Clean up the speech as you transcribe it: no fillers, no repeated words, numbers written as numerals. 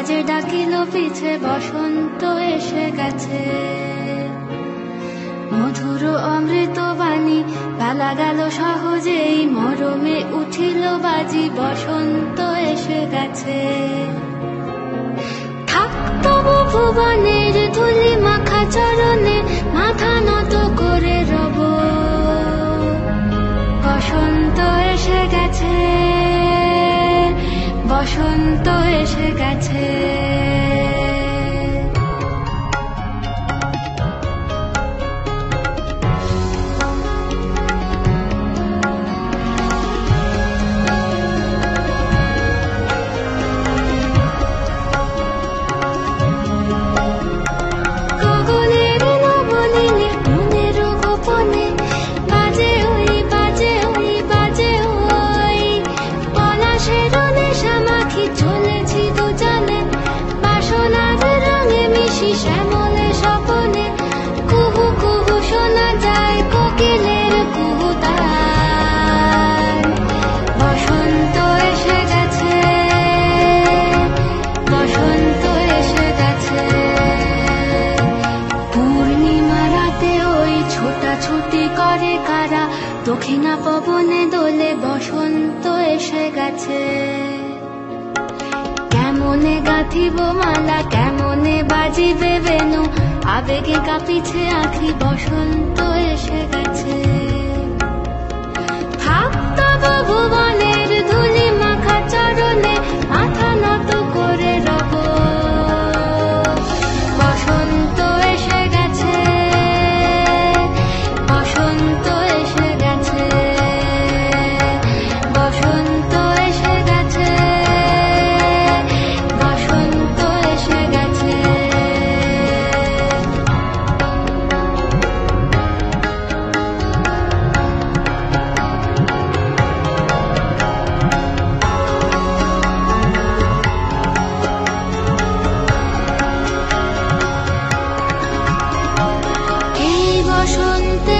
বাজে ডাকিল পিছে বসন্ত এসে গেছে। মধুর অমৃত বাণী বেলা গেল সহজেই, মরমে উঠিল বাজি বসন্ত এসে গেছে। থাক তবু ভুবনের ধুলি মাখা চরণে মাথা নত করে রব, বসন্ত এসে গেছে, বসন্ত এসে গেছে। শ্যামলে স্বপনে কুহু কুহু শোনা যায় কোকিলের কুহুতান। বসন্ত এসে গেছে, বসন্ত এসে গেছে। পূর্ণিমা রাতে ওই ছোটাছুটি করে কারা, দক্ষিণা পবনে দোলে বসন্ত এসে গেছে। কেমনে গাঁথিব মালা, কেমনে বাজিবে বেনু, আবেগে কাঁপিছে আঁখি বসন্ত এসে গেছে। থাক তবু ভুবনের ধুলি মাখা চরণে মাথা নত করে রব, বসন্ত এসে গেছে, বসন্ত এসে গেছে, বসন্ত এসে গেছে, বসন্ত এসে গেছে। এই বসন্তে